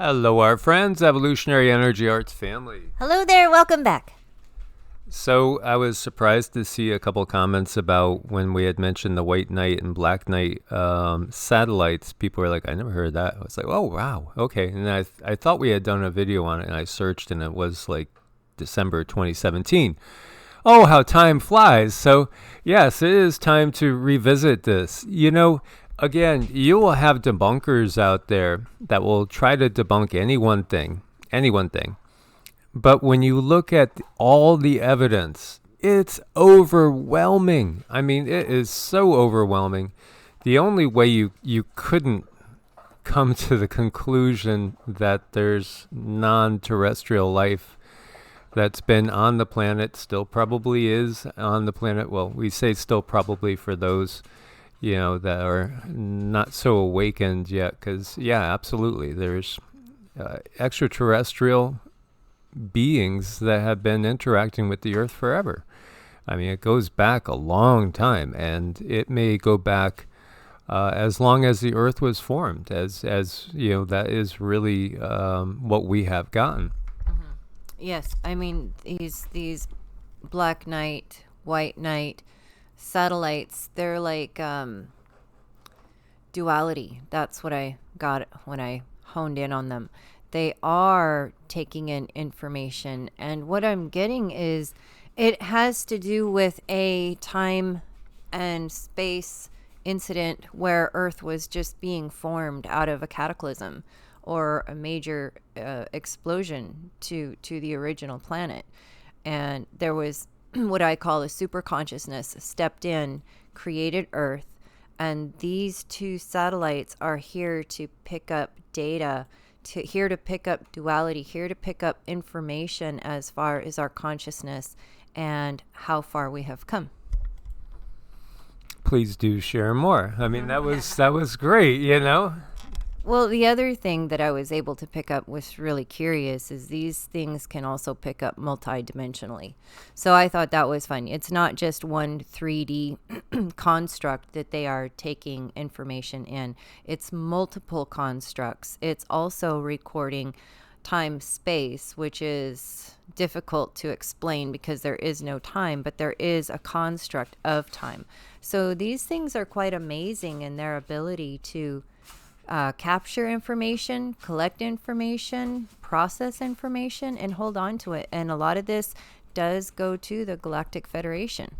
Hello, our friends, Evolutionary Energy Arts family. Hello there, welcome back. So I was surprised to see a couple comments about when we had mentioned the white knight and black knight satellites. People were like, I never heard that. I was like, oh, wow. Okay. And I thought we had done a video on it, and I searched, and it was like December 2017. Oh, how time flies. So, yes, it is time to revisit this. Again, you will have debunkers out there that will try to debunk any one thing. But when you look at all the evidence, it's overwhelming. I mean, it is so overwhelming. The only way you couldn't come to the conclusion that there's non-terrestrial life that's been on the planet, still probably is on the planet. Well, we say still probably for those, that are not so awakened yet. Because, yeah, absolutely. There's extraterrestrial beings that have been interacting with the earth forever. I mean, it goes back a long time, and it may go back as long as the earth was formed, as that is really what we have gotten. Mm-hmm. Yes, I mean, these black knight, white knight satellites, they're like duality. That's what I got when I honed in on them. They are taking in information, and what I'm getting is it has to do with a time and space incident where Earth was just being formed out of a cataclysm or a major explosion to the original planet. And there was what I call a super consciousness stepped in, created Earth, and these two satellites are here to pick up data, here to pick up duality, here to pick up information as far as our consciousness and how far we have come. Please do share more. I mean, that was great, Well, the other thing that I was able to pick up was really curious is these things can also pick up multidimensionally. So I thought that was fun. It's not just one 3D construct that they are taking information in. It's multiple constructs. It's also recording time-space, which is difficult to explain because there is no time, but there is a construct of time. So these things are quite amazing in their ability to capture information, collect information, process information, and hold on to it. And a lot of this does go to the Galactic Federation.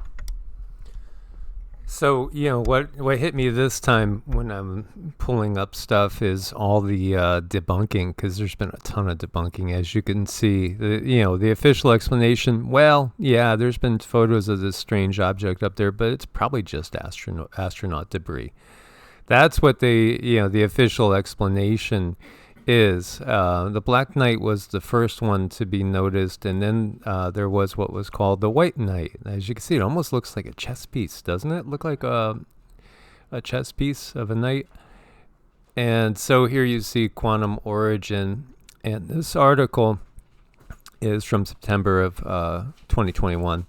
So, what hit me this time when I'm pulling up stuff is all the debunking, because there's been a ton of debunking, as you can see. The official explanation, well, yeah, there's been photos of this strange object up there, but it's probably just astronaut debris. That's what the official explanation is. The Black Knight was the first one to be noticed, and then there was what was called the White Knight. As you can see, it almost looks like a chess piece, doesn't it? Look like a chess piece of a knight. And so here you see quantum origin, and this article is from September of 2021.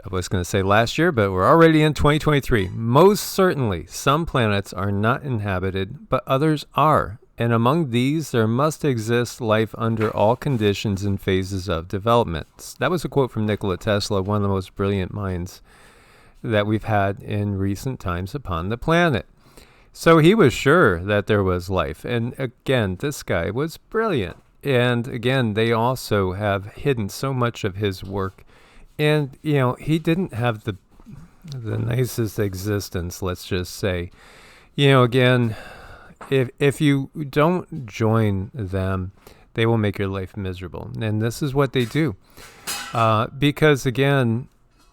I was going to say last year, but we're already in 2023. Most certainly, some planets are not inhabited, but others are. And among these, there must exist life under all conditions and phases of development. That was a quote from Nikola Tesla, one of the most brilliant minds that we've had in recent times upon the planet. So he was sure that there was life. And again, this guy was brilliant. And again, they also have hidden so much of his work. And, he didn't have the nicest existence, let's just say. Again, if you don't join them, they will make your life miserable. And this is what they do. Because, again,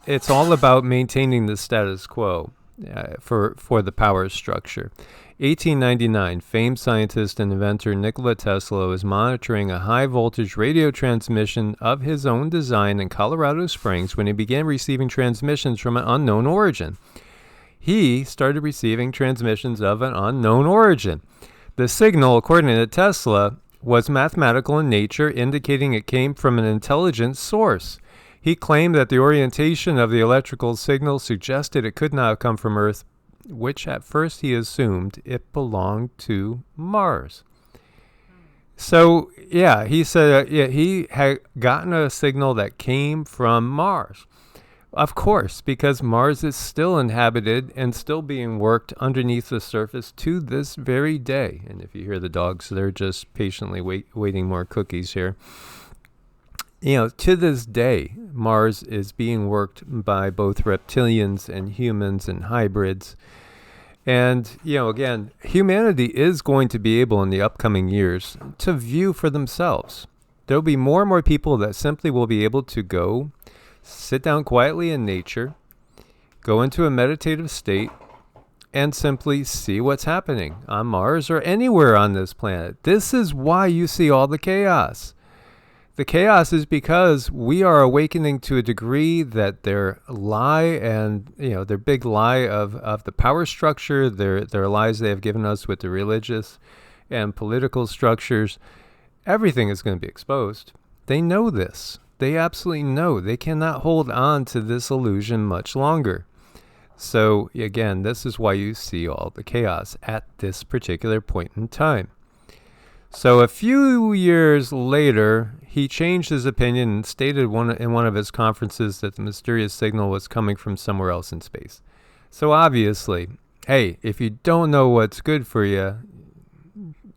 it's all about maintaining the status quo for the power structure. 1899, famed scientist and inventor Nikola Tesla was monitoring a high-voltage radio transmission of his own design in Colorado Springs when he began receiving transmissions from an unknown origin. He started receiving transmissions of an unknown origin. The signal, according to Tesla, was mathematical in nature, indicating it came from an intelligent source. He claimed that the orientation of the electrical signal suggested it could not have come from Earth, which at first he assumed it belonged to Mars. So, yeah, he said he had gotten a signal that came from Mars. Of course, because Mars is still inhabited and still being worked underneath the surface to this very day. And if you hear the dogs, they're just patiently waiting more cookies here. To this day, Mars is being worked by both reptilians and humans and hybrids. And, again, humanity is going to be able in the upcoming years to view for themselves. There'll be more and more people that simply will be able to go sit down quietly in nature, go into a meditative state, and simply see what's happening on Mars or anywhere on this planet. This is why you see all the chaos. The chaos is because we are awakening to a degree that their lie and, their big lie of the power structure, their lies they have given us with the religious and political structures, everything is going to be exposed. They know this. They absolutely know. They cannot hold on to this illusion much longer. So, again, this is why you see all the chaos at this particular point in time. So a few years later, he changed his opinion and stated in one of his conferences that the mysterious signal was coming from somewhere else in space. So obviously, hey, if you don't know what's good for you,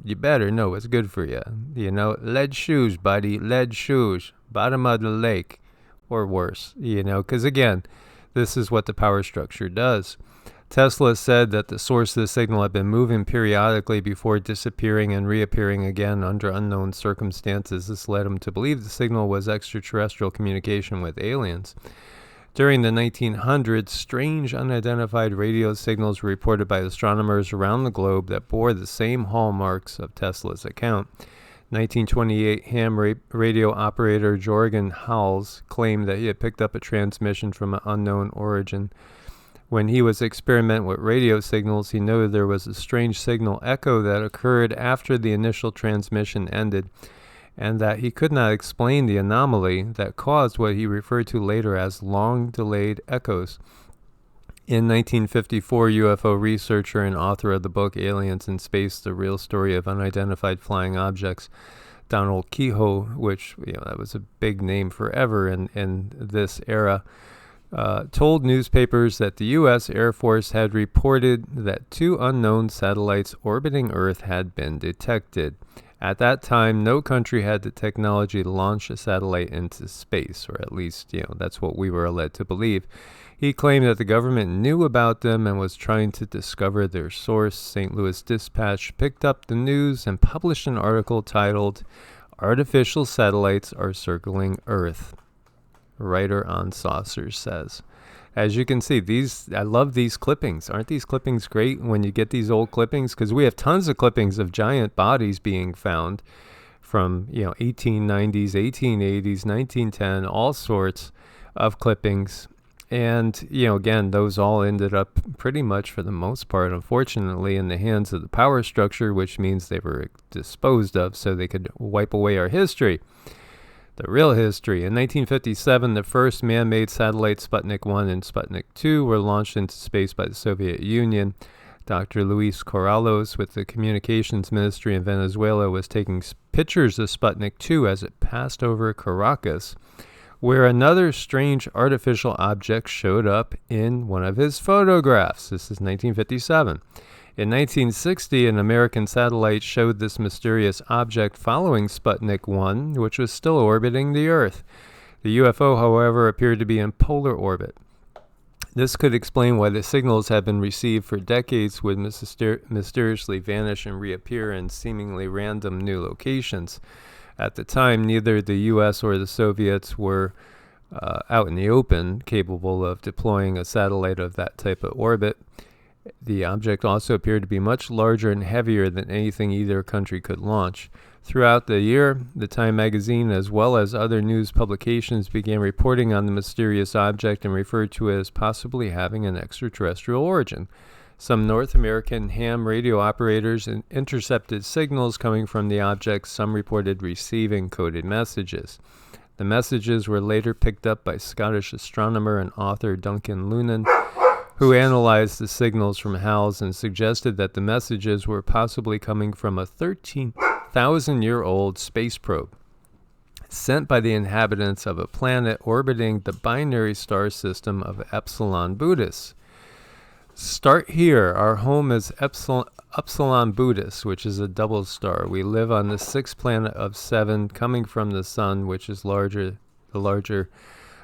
you better know what's good for you. Lead shoes, buddy, lead shoes, bottom of the lake, or worse, because again, this is what the power structure does. Tesla said that the source of the signal had been moving periodically before disappearing and reappearing again under unknown circumstances. This led him to believe the signal was extraterrestrial communication with aliens. During the 1900s, strange unidentified radio signals were reported by astronomers around the globe that bore the same hallmarks of Tesla's account. 1928, ham radio operator Jorgen Hals claimed that he had picked up a transmission from an unknown origin. When he was experimenting with radio signals, he noted there was a strange signal echo that occurred after the initial transmission ended, and that he could not explain the anomaly that caused what he referred to later as long-delayed echoes. In 1954, UFO researcher and author of the book Aliens in Space, The Real Story of Unidentified Flying Objects, Donald Kehoe, which that was a big name forever in this era, told newspapers that the U.S. Air Force had reported that 2 unknown satellites orbiting Earth had been detected. At that time, no country had the technology to launch a satellite into space, or at least, that's what we were led to believe. He claimed that the government knew about them and was trying to discover their source. St. Louis Dispatch picked up the news and published an article titled, "Artificial Satellites Are Circling Earth." Writer on Saucers says. As you can see, I love these clippings. Aren't these clippings great when you get these old clippings? Because we have tons of clippings of giant bodies being found from 1890s, 1880s, 1910, all sorts of clippings. And, again, those all ended up pretty much for the most part, unfortunately, in the hands of the power structure, which means they were disposed of so they could wipe away our history. The real history. In 1957, the first man-made satellites Sputnik 1 and Sputnik 2 were launched into space by the Soviet Union. Dr. Luis Corrales with the Communications Ministry in Venezuela was taking pictures of Sputnik 2 as it passed over Caracas, where another strange artificial object showed up in one of his photographs. This is 1957. In 1960, an American satellite showed this mysterious object following Sputnik 1, which was still orbiting the Earth. The UFO, however, appeared to be in polar orbit. This could explain why the signals had been received for decades would mysteriously vanish and reappear in seemingly random new locations. At the time, neither the U.S. or the Soviets were out in the open capable of deploying a satellite of that type of orbit. The object also appeared to be much larger and heavier than anything either country could launch. Throughout the year, the Time magazine, as well as other news publications, began reporting on the mysterious object and referred to it as possibly having an extraterrestrial origin. Some North American ham radio operators intercepted signals coming from the object. Some reported receiving coded messages. The messages were later picked up by Scottish astronomer and author Duncan Lunan, who analyzed the signals from HALS and suggested that the messages were possibly coming from a 13 1,000-year-old space probe sent by the inhabitants of a planet orbiting the binary star system of Epsilon Boötis. Start here. Our home is Epsilon Boötis, which is a double star. We live on the sixth planet of 7, coming from the sun, which is the larger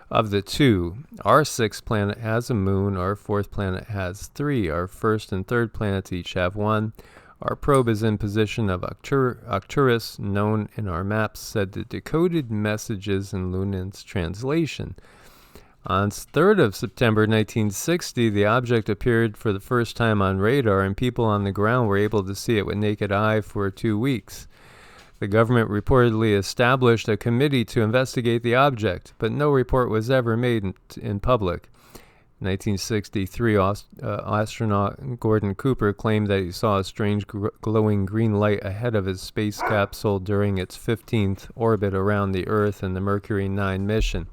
of the two. Our sixth planet has a moon. Our fourth planet has 3. Our first and third planets each have 1. Our probe is in position of Arcturus, known in our maps, said the decoded messages in Lunin's translation. On 3rd of September 1960, the object appeared for the first time on radar, and people on the ground were able to see it with naked eye for 2 weeks. The government reportedly established a committee to investigate the object, but no report was ever made in public. In 1963, astronaut Gordon Cooper claimed that he saw a strange glowing green light ahead of his space capsule during its 15th orbit around the Earth in the Mercury 9 mission.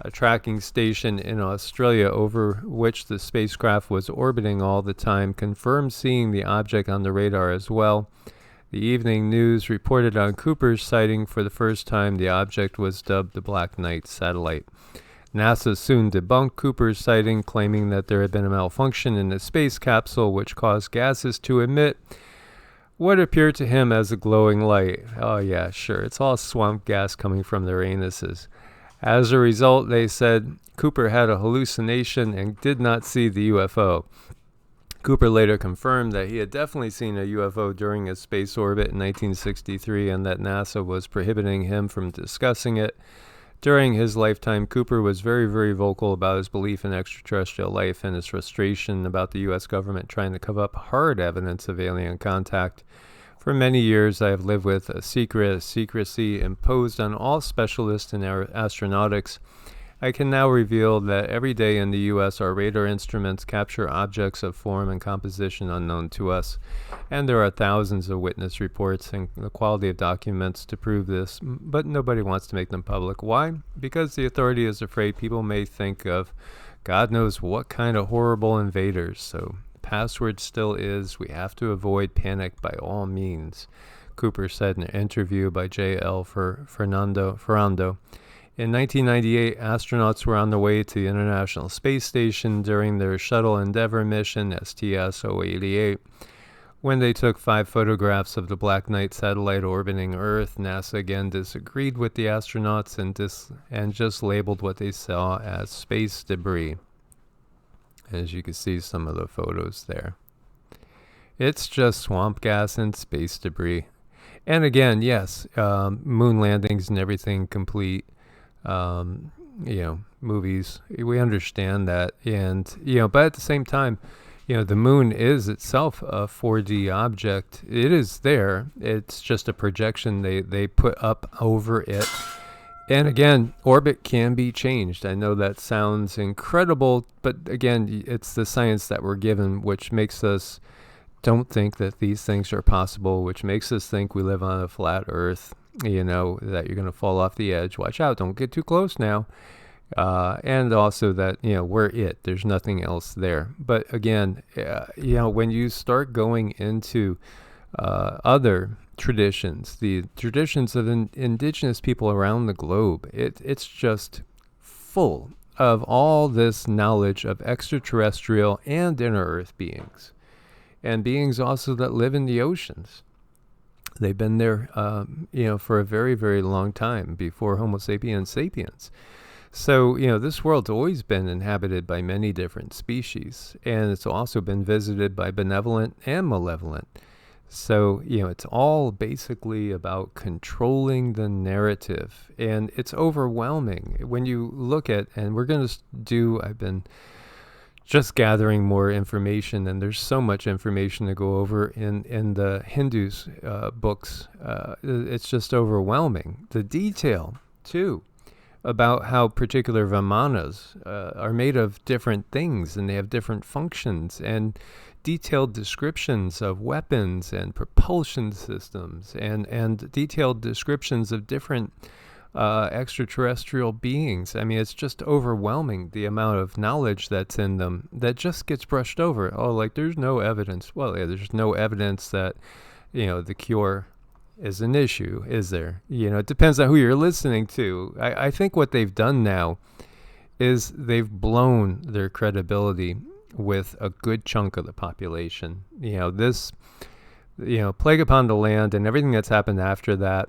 A tracking station in Australia over which the spacecraft was orbiting all the time confirmed seeing the object on the radar as well. The Evening News reported on Cooper's sighting for the first time. The object was dubbed the Black Knight satellite. NASA soon debunked Cooper's sighting, claiming that there had been a malfunction in the space capsule which caused gases to emit what appeared to him as a glowing light. Oh yeah, sure, it's all swamp gas coming from their anuses. As a result, they said Cooper had a hallucination and did not see the UFO. Cooper later confirmed that he had definitely seen a UFO during his space orbit in 1963 and that NASA was prohibiting him from discussing it. During his lifetime, Cooper was very, very vocal about his belief in extraterrestrial life and his frustration about the U.S. government trying to cover up hard evidence of alien contact. For many years, I have lived with a secrecy imposed on all specialists in astronautics. I can now reveal that every day in the U.S., our radar instruments capture objects of form and composition unknown to us, and there are thousands of witness reports and the quality of documents to prove this, but nobody wants to make them public. Why? Because the authority is afraid people may think of God knows what kind of horrible invaders. So password still is, we have to avoid panic by all means, Cooper said in an interview by J.L. Ferrando. In 1998, astronauts were on their way to the International Space Station during their Shuttle Endeavour mission, STS-088. When they took 5 photographs of the Black Knight satellite orbiting Earth, NASA again disagreed with the astronauts and just labeled what they saw as space debris. As you can see some of the photos there. It's just swamp gas and space debris. And again, yes, moon landings and everything complete. Movies, we understand that. And, but at the same time, the moon is itself a 4D object. It is there. It's just a projection they put up over it. And again, orbit can be changed. I know that sounds incredible, but again, it's the science that we're given, which makes us don't think that these things are possible, which makes us think we live on a flat Earth, that you're going to fall off the edge. Watch out, don't get too close now. And also that, we're it. There's nothing else there. But again, when you start going into other traditions, the traditions of indigenous people around the globe, it's just full of all this knowledge of extraterrestrial and inner Earth beings, and beings also that live in the oceans. They've been there, for a very, very long time before Homo sapiens sapiens. So, this world's always been inhabited by many different species, and it's also been visited by benevolent and malevolent. So, it's all basically about controlling the narrative, and it's overwhelming when you look at, and we're going to I've been just gathering more information, and there's so much information to go over in the Hindus' books. It's just overwhelming. The detail, too, about how particular Vimanas are made of different things, and they have different functions, and detailed descriptions of weapons and propulsion systems, and detailed descriptions of different extraterrestrial beings. I mean, it's just overwhelming, the amount of knowledge that's in them that just gets brushed over. Oh, like there's no evidence. Well, yeah, there's no evidence that, the cure is an issue, is there? It depends on who you're listening to. I think what they've done now is they've blown their credibility with a good chunk of the population. This, plague upon the land and everything that's happened after that,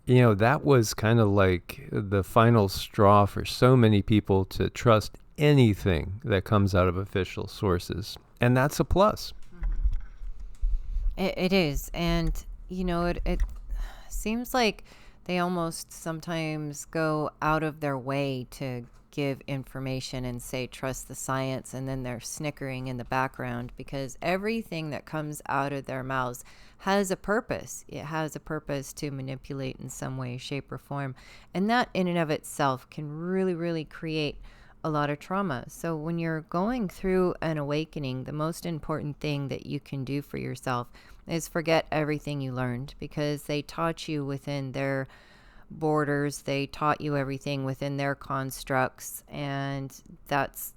that was kind of like the final straw for so many people to trust anything that comes out of official sources. And that's a plus. It is. And, it seems like they almost sometimes go out of their way to give information and say, trust the science. And then they're snickering in the background because everything that comes out of their mouths has a purpose. It has a purpose to manipulate in some way, shape, or form. And that in and of itself can really, really create a lot of trauma. So when you're going through an awakening, the most important thing that you can do for yourself is forget everything you learned, because they taught you within their borders. They taught you everything within their constructs. And that's,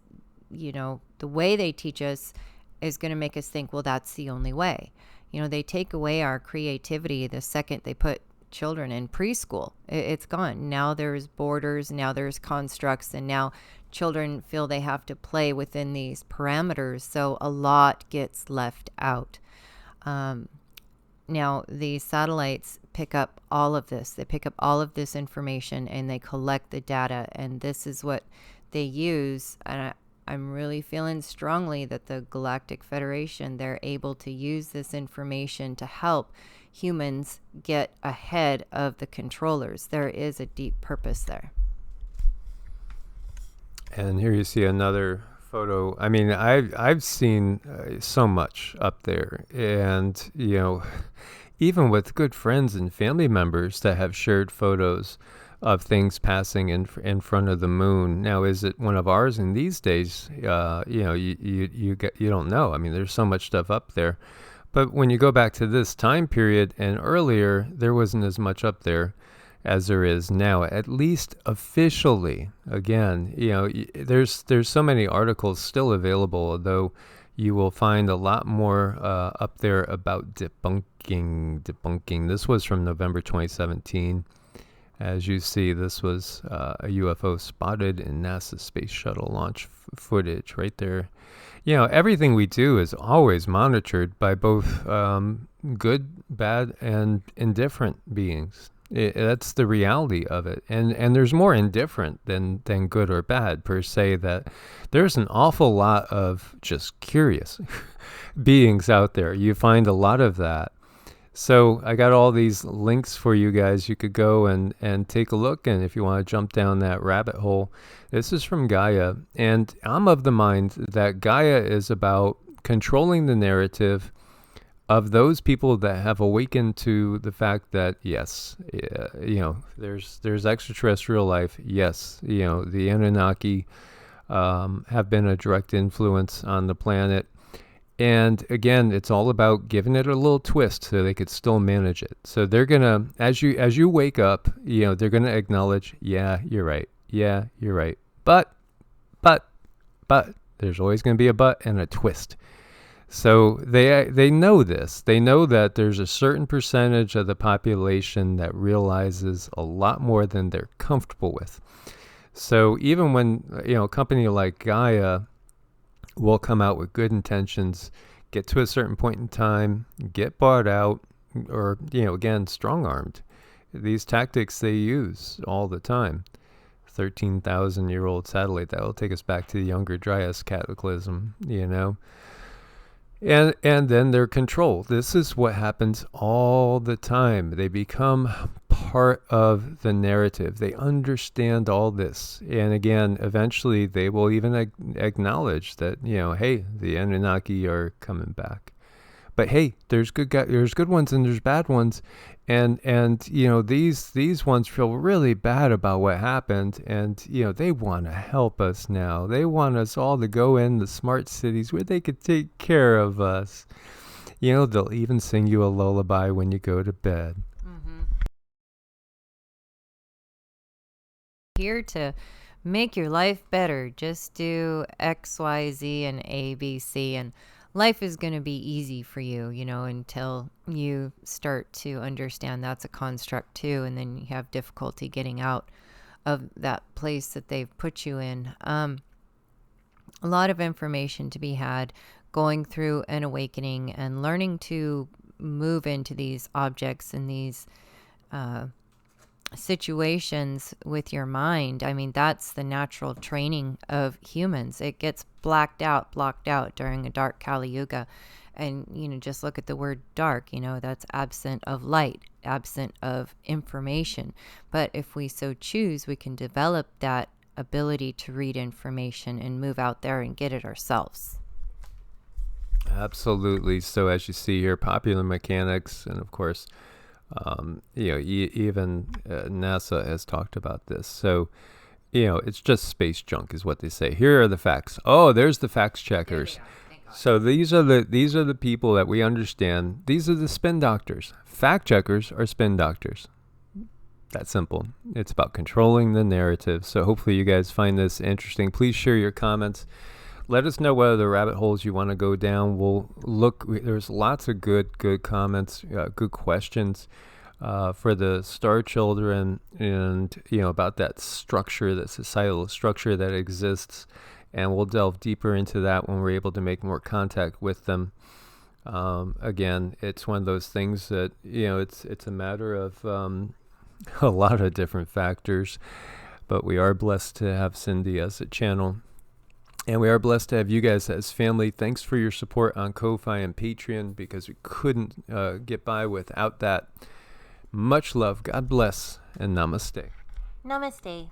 the way they teach us is going to make us think, well, that's the only way. They take away our creativity the second they put children in preschool. It's gone. Now there's borders, now there's constructs, and now children feel they have to play within these parameters. So a lot gets left out. Now, the satellites pick up all of this. They pick up all of this information and they collect the data. And this is what they use. And I'm really feeling strongly that the Galactic Federation, they're able to use this information to help humans get ahead of the controllers. There is a deep purpose there. And here you see another photo. I mean, I've seen so much up there, and even with good friends and family members that have shared photos of things passing in front of the moon. Now, is it one of ours in these days? You don't know. I mean, there's so much stuff up there. But when you go back to this time period and earlier, there wasn't as much up there as there is now, at least officially. Again, there's so many articles still available, although you will find a lot more up there about debunking. This was from November 2017. As you see, this was a UFO spotted in NASA Space Shuttle launch footage right there. Everything we do is always monitored by both good, bad, and indifferent beings. That's the reality of it. And there's more indifferent than good or bad, per se, that there's an awful lot of just curious beings out there. You find a lot of that. So I got all these links for you guys. You could go and take a look. And if you want to jump down that rabbit hole, this is from Gaia. And I'm of the mind that Gaia is about controlling the narrative of those people that have awakened to the fact that, yes, there's extraterrestrial life. Yes, the Anunnaki have been a direct influence on the planet. And again, it's all about giving it a little twist so they could still manage it. So they're gonna, as you wake up, they're gonna acknowledge, yeah, you're right. Yeah, you're right. But, there's always gonna be a but and a twist. So they know this. They know that there's a certain percentage of the population that realizes a lot more than they're comfortable with. So even when, a company like Gaia will come out with good intentions, get to a certain point in time, get bought out, or, again, strong-armed. These tactics they use all the time. 13,000-year-old satellite, that will take us back to the Younger Dryas cataclysm, And then their control. This is what happens all the time. They become part of the narrative. They understand all this. And again, eventually they will even acknowledge that, hey, the Anunnaki are coming back. But hey, there's good ones and there's bad ones. And these ones feel really bad about what happened, and they want to help us now. They want us all to go in the smart cities where they could take care of us. They'll even sing you a lullaby when you go to bed. Mm-hmm. Here to make your life better. Just do X, Y, Z, and A, B, C, and life is going to be easy for you, until you start to understand that's a construct too. And then you have difficulty getting out of that place that they've put you in. A lot of information to be had going through an awakening and learning to move into these objects and these situations with your mind. I mean, that's the natural training of humans. It gets blocked out during a dark Kali Yuga. And, just look at the word dark, that's absent of light, absent of information. But if we so choose, we can develop that ability to read information and move out there and get it ourselves. Absolutely. So as you see here, popular mechanics, and of course, even NASA has talked about this. So, it's just space junk is what they say. Here are the facts. Oh, there's the facts checkers. So these are the people that we understand. These are the spin doctors. Fact checkers are spin doctors. That simple. It's about controlling the narrative. So hopefully you guys find this interesting. Please share your comments. Let us know what other rabbit holes you want to go down. We'll look. There's lots of good comments, good questions for the Star Children, and about that structure, that societal structure that exists. And we'll delve deeper into that when we're able to make more contact with them. Again, it's one of those things that it's a matter of a lot of different factors, but we are blessed to have Cindy as a channel. And we are blessed to have you guys as family. Thanks for your support on Ko-Fi and Patreon, because we couldn't get by without that. Much love. God bless, and namaste. Namaste.